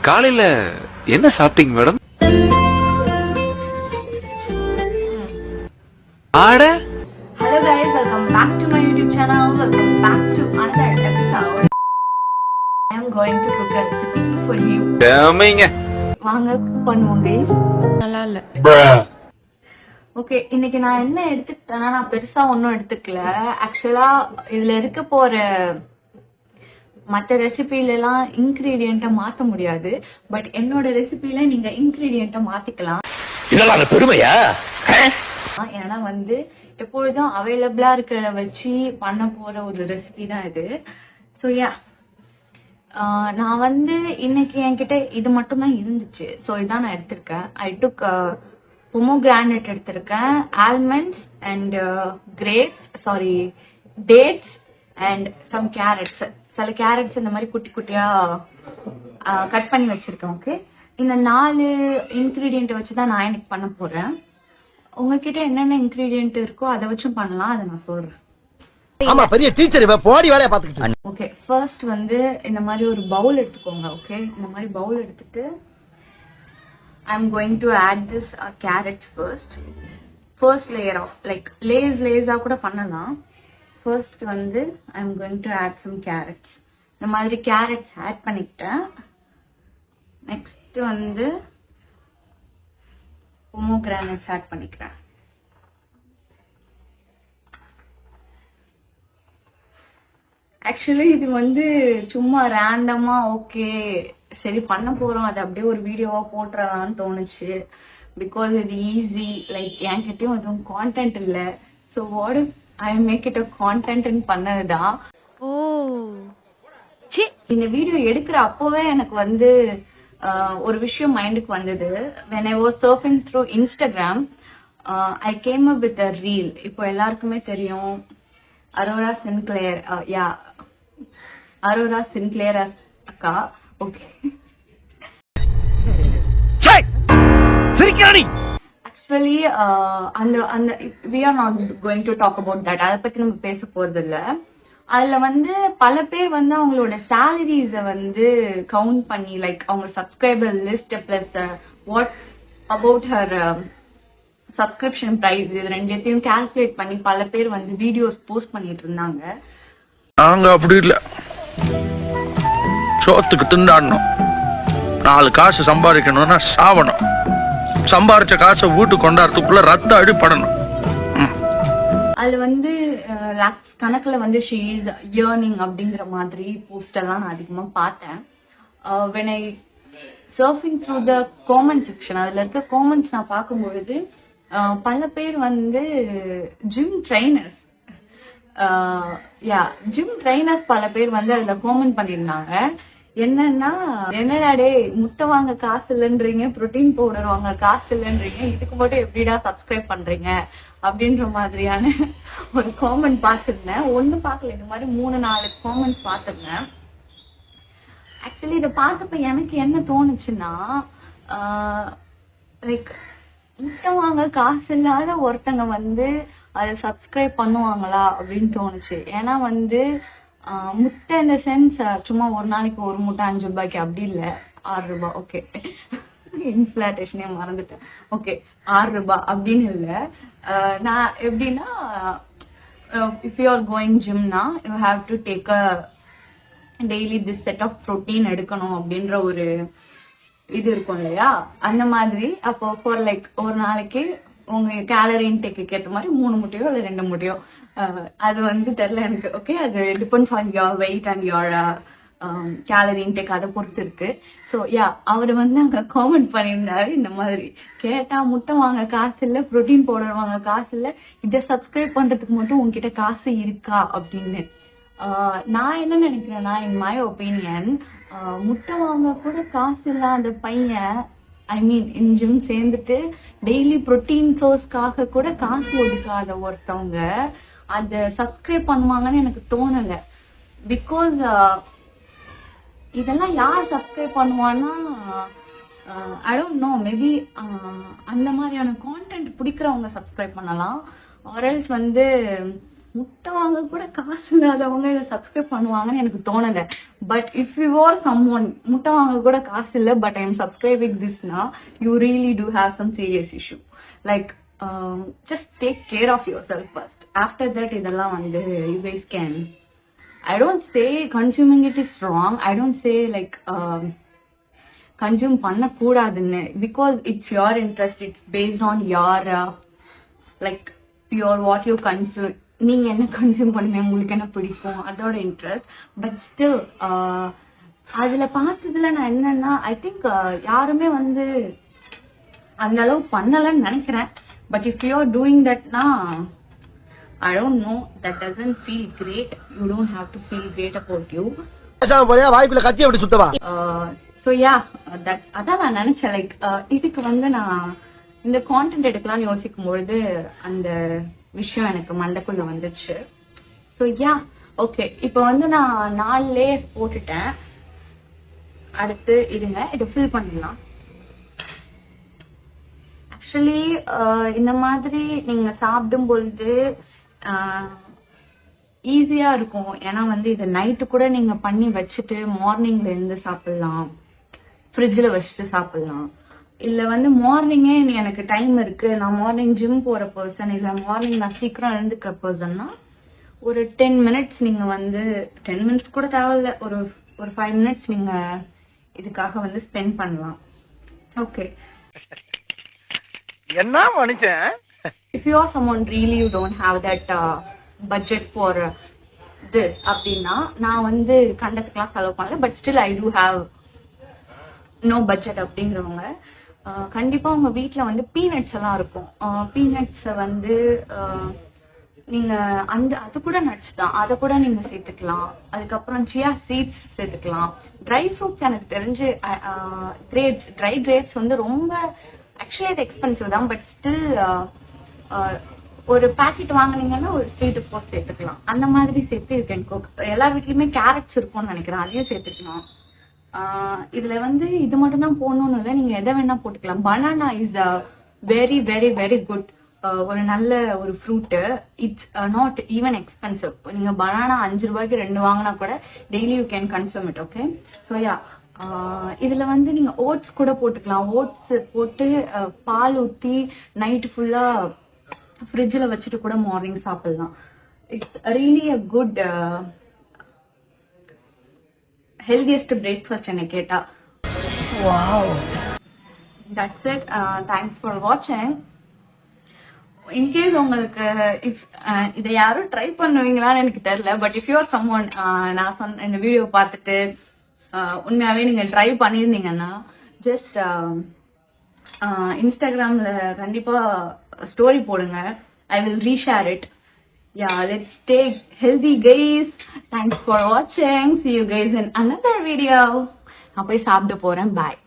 காலையில என்ன சாப்பிட்டீங்க மேடம்? ஆட Hello guys, welcome back to my YouTube channel. Welcome back to another episode. I am going to cook a recipe for you. டேமிங்க வாங்க பண்ணுவோம் guys. நல்லா இல்ல. ஓகே, இன்னைக்கு நான் என்ன எடுத்துக்கிட்டேன்னா, நான் பெருசா ஒன்றும் எடுத்துக்கல. ஆக்சுவலா இதுல இருக்க போற மற்ற ரெசிபில எல்லாம் இன்கிரீடியன்ட்டை மாத்த முடியாது. பட் என்னோட ரெசிபில நீங்க இன்கிரீடியன்ட்டை மாத்திக்கலாம். இதெல்லாம் பெருமையா? ஏன்னா வந்து எப்பொழுதும் அவைலபிளா இருக்கிறத வச்சு பண்ண போற ஒரு ரெசிபி தான் இது. ஸோ யா, நான் வந்து இன்னைக்கு என்கிட்ட இது மட்டும் தான் இருந்துச்சு. ஸோ இதான் நான் எடுத்திருக்கேன். ஐ டுக் பொமோகிரானட் எடுத்திருக்கேன், almonds and dates and some carrots. சில கேரட்ஸ் இந்த மாதிரி குட்டி குட்டியா கட் பண்ணி வச்சிருக்கேன். ஓகே, இந்த 4 இன்கிரீடியன்ட் வச்சுதான் நான் எனக்கு பண்ண போறேன். உங்ககிட்ட என்னென்ன இன்கிரீடியன்ட் இருக்கோ அதை வச்சும் பண்ணலாம், அதை நான் சொல்றேன். ஆமா, பெரிய டீச்சர் இவ போடி வேலைய பாத்துக்கிட்டு. ஓகே, ஃபர்ஸ்ட் வந்து இந்த மாதிரி ஒரு பவுல் எடுத்துக்கோங்க. ஓகே, இந்த மாதிரி பவுல் எடுத்துட்டு I am going to add this carrots first layer of like லேஸா கூட பண்ணலாம். ஃபர்ஸ்ட் வந்து I am going to add some carrots. இந்த மாதிரி கேரட்ஸ் ஆட் பண்ணிக்கிட்டேன். நெக்ஸ்ட் வந்து பொமோகிரானட்ஸ் ஆட் பண்ணிக்கிறேன். ஆக்சுவலி இது வந்து சும்மா ரேண்டமா ஓகே சரி பண்ண போறோம், அது அப்படியே ஒரு வீடியோவா போட்டுறலாம்னு தோணுச்சு. பிகாஸ் இது ஈஸி, லைக் என்கிட்டயும் எதுவும் கான்டென்ட் இல்ல. So what if I make it a கான்டென்ட்னு பண்ணதுதான். ஓ, இந்த வீடியோ எடுக்கிற அப்போவே எனக்கு வந்து ஒரு விஷயம் மைண்டுக்கு வந்தது. when I was surfing through Instagram, I came up with a reel. இப்போ எல்லாருக்குமே தெரியும் அரோரா சின்க்ளேர் அக்கா. ஓகே, ஆக்சுவலி அந்த we are not going to talk about that. அதை பத்தி நம்ம பேச போறது இல்ல. அதுல வந்து பல பேர் வந்து அவங்களோட சேலரிஸ வந்து கவுண்ட் பண்ணி, லைக் அவங்க subscriber list plus what about her subscription price, இது ரெண்டையும் கால்குலேட் பண்ணி பல பேர் வந்து வீடியோஸ் போஸ்ட் பண்ணிட்டு இருந்தாங்க. நாங்க அப்படி இல்ல, சோத்துக்கு திண்டாடணும், 4 காசு சம்பாதிக்கணும்னா சாவணும், சம்பாரிச்ச காசை வீட்டுக்கு கொண்டாடுறதுக்குள்ள ரத்த அடிப்படணும். அது வந்து லாக்ஸ் கணக்குல வந்து ஷீ இஸ் ஏர்னிங் அப்படிங்கிற மாதிரி போஸ்ட் எல்லாம் நான் அதிகமா பார்த்தேன். when I surfing through the comment section, அதுல இருக்க காமெண்ட்ஸ் நான் பார்க்கும்பொழுது பல பேர் வந்து ஜிம் ட்ரைனர்ஸ் பல பேர் வந்து அதுல காமெண்ட் பண்ணியிருந்தாங்க. என்னன்னா, என்னடா டே முட்டை வாங்க காசு இல்லைன்றீங்க, புரோட்டீன் பவுடர் வாங்க காசு இல்லைன்றீங்க, இதுக்கு மட்டும் எப்படிடா சப்ஸ்கிரைப் பண்றீங்க அப்படின்ற மாதிரியான ஒரு காமெண்ட் பார்த்துருந்தேன். ஒண்ணு பார்க்கல, இந்த மாதிரி 3-4 காமெண்ட்ஸ் பார்த்துருந்தேன். ஆக்சுவலி இதை பார்த்தப்ப எனக்கு என்ன தோணுச்சுன்னா, லைக் முட்டை வாங்க காசு இல்லாத ஒருத்தங்க வந்து அதை சப்ஸ்கிரைப் பண்ணுவாங்களா அப்படின்னு தோணுச்சு. ஏன்னா வந்து முட்டை இந்த சென்ஸ் சும்மா ஒரு நாளைக்கு ஒரு முட்டை 5 ரூபாய்க்கு அப்படி இல்லை, 6 ரூபாய். ஓகே, இன்ஃபிளேஷனே மறந்துட்டேன். ஓகே, 6 ரூபாய் அப்படின்னு இல்லை. நான் எப்படின்னா, இஃப் யூ ஆர் கோயிங் ஜிம்னா you have to take a daily this set of protein எடுக்கணும் அப்படின்ற ஒரு இது இருக்கும் இல்லையா, அந்த மாதிரி. அப்போ ஃபார் லைக் ஒரு நாளைக்கு உங்க கேலரி இன்டேக்கு ஏற்ற மாதிரி 3 முட்டையோ இல்லை 2 முட்டையோ, அது வந்து தெரியல எனக்கு. ஓகே, அது depends on your weight and your calorie intake, அதை பொறுத்து இருக்கு. ஸோ யா, அவர் வந்து அங்கே காமெண்ட் பண்ணியிருந்தாரு, இந்த மாதிரி கேட்டா முட்டை வாங்க காசு இல்லை, ப்ரோட்டீன் பவுடர் வாங்க காசு இல்லை, இதை சப்ஸ்கிரைப் பண்றதுக்கு மட்டும் உங்ககிட்ட காசு இருக்கா அப்படின்னு. நான் என்ன நினைக்கிறேன்னா, இன் மை ஒப்பீனியன், முட்டை வாங்க கூட காசு இல்லாத பையன், ஐ மீன் இன் ஜிம் சேர்ந்துட்டு டெய்லி ப்ரோட்டீன் சோர்ஸ்க்காக கூட காசு ஒதுக்காத ஒருத்தவங்க அதை சப்ஸ்கிரைப் பண்ணுவாங்கன்னு எனக்கு தோணலை. பிகாஸ் இதெல்லாம் யார் சப்ஸ்கிரைப் பண்ணுவான்னா, ஐ டோன்ட் நோ, மேபி அந்த மாதிரியான கான்டென்ட் பிடிக்கிறவங்க சப்ஸ்கிரைப் பண்ணலாம். ஆர்எல்ஸ் வந்து முட்டை வாங்க கூட காசு இல்லாதவங்க இதை சப்ஸ்கிரைப் பண்ணுவாங்கன்னு எனக்கு தோணல. But if you are someone முட்டை வாங்க கூட காசு இல்லை பட் ஐ எம் சப்ஸ்கிரைபிங் திஸ்னா you really do have some serious issue. Like just take care of yourself first. After that இதெல்லாம் வந்து you guys can, I don't say consuming it is wrong. I don't say like consume பண்ண கூடாதுன்னு, because it's your interest, it's based on your like your what you consume. நீங்க என்ன consume பண்ணுவீங்க, உங்களுக்கு என்ன பிடிக்கும், அதோட இன்ட்ரெஸ்ட். பட் ஸ்டில் அதுல பார்த்ததுல நான் என்னன்னா ஐ திங்க் யாருமே வந்து அந்த அளவு பண்ணலன்னு நினைக்கிறேன். But if you are doing தட்னா I don't know, that doesn't feel great. You don't have to feel great about you. பேசாம போறியா, வாய்க்குள்ள கத்தி அப்படி சுத்தவா? So yeah, அதான் நான் நினைச்சேன். லைக் இதுக்கு வந்து நான் இந்த கான்டென்ட் எடுக்கலாம்னு யோசிக்கும் பொழுது அந்த விஷயம் எனக்கு மண்டைக்குள்ள வந்துச்சு. ஸோ யா ஓகே, இப்போ வந்து நான் 4 லேயர்ஸ் போட்டுட்டேன். அடுத்து இருங்க, இதை ஃபில் பண்ணிடலாம். ஆக்சுவலி இந்த மாதிரி நீங்க சாப்பிடும் பொழுது ஈஸியா இருக்கும். ஏன்னா வந்து இதை நைட்டு கூட நீங்க பண்ணி வச்சுட்டு மார்னிங்ல இருந்து சாப்பிடலாம், ஃப்ரிட்ஜில் வச்சுட்டு சாப்பிடலாம். இல்ல வந்து மார்னிங்கே எனக்கு டைம் இருக்கு, நான் மார்னிங் ஜிம் போற பர்சன், இல்ல மார்னிங் நான் சீக்கிரம் எழுந்துக்கிற பர்சன்னா ஒரு 10 மினிட்ஸ் நீங்க வந்து 10 மினிட்ஸ் கூட தேவையில்ல, ஒரு 5 மினிட்ஸ் நீங்க இதுக்காக வந்து ஸ்பெண்ட் பண்ணலாம். ஓகே, என்ன மனுஷன்? if you are someone really you don't have that budget for this அப்படின்னா நான் வந்து கண்டத்துக்கெல்லாம் செலவு பண்ணல. But still I do have no budget அப்படிங்கிறவங்க கண்டிப்பா உங்க வீட்டுல வந்து பீனட்ஸ் எல்லாம் இருக்கும். பீனட்ஸை வந்து நீங்க அது கூட நட்ஸ் தான், அதை கூட நீங்க சேர்த்துக்கலாம். அதுக்கப்புறம் சியா சீட்ஸ் சேர்த்துக்கலாம். ட்ரை ஃப்ரூட்ஸ் எனக்கு தெரிஞ்சு கிரேப்ஸ், ட்ரை கிரேப்ஸ் வந்து ரொம்ப ஆக்சுவலி அது எக்ஸ்பென்சிவ் தான். பட் ஸ்டில் ஒரு பேக்கெட் வாங்கினீங்கன்னா ஒரு 3 to 4 சேர்த்துக்கலாம். அந்த மாதிரி சேர்த்து யூ கேன் குக். எல்லார் வீட்லயுமே கேரட்ஸ் இருக்கும்னு நினைக்கிறேன், அதையும் சேர்த்துக்கலாம். இதுல வந்து இது மட்டும் தான் போடணும்னு இல்லை, நீங்க எதை வேணா போட்டுக்கலாம். Banana is very very very good, ஒரு நல்ல ஒரு fruit. It's not even expensive. நீங்க பனானா 5 ரூபாய்க்கு 2 வாங்கினா கூட daily you can consume it. Okay, so yeah இதுல வந்து நீங்க ஓட்ஸ் கூட போட்டுக்கலாம். ஓட்ஸ் போட்டு பால் ஊற்றி நைட்டு ஃபுல்லா ஃப்ரிட்ஜில் வச்சுட்டு கூட மார்னிங் சாப்பிடலாம். It's really a good healthiest breakfast என்ன கேட்டா. Wow, that's it. Thanks for வாட்சிங். இன்கேஸ் உங்களுக்கு இதை யாரும் ட்ரை பண்ணுவீங்களான்னு எனக்கு தெரியல. But if you are someone, நான் சொன்ன இந்த வீடியோ பார்த்துட்டு உண்மையாவே நீங்க ட்ரை பண்ணியிருந்தீங்கன்னா ஜஸ்ட் இன்ஸ்டாகிராம்ல கண்டிப்பா ஸ்டோரி போடுங்க. I will reshare it. Yeah, let's stay healthy guys. Thanks for watching. See you guys in another video. நான் போய் சாப்பிட்டு போறேன். Bye.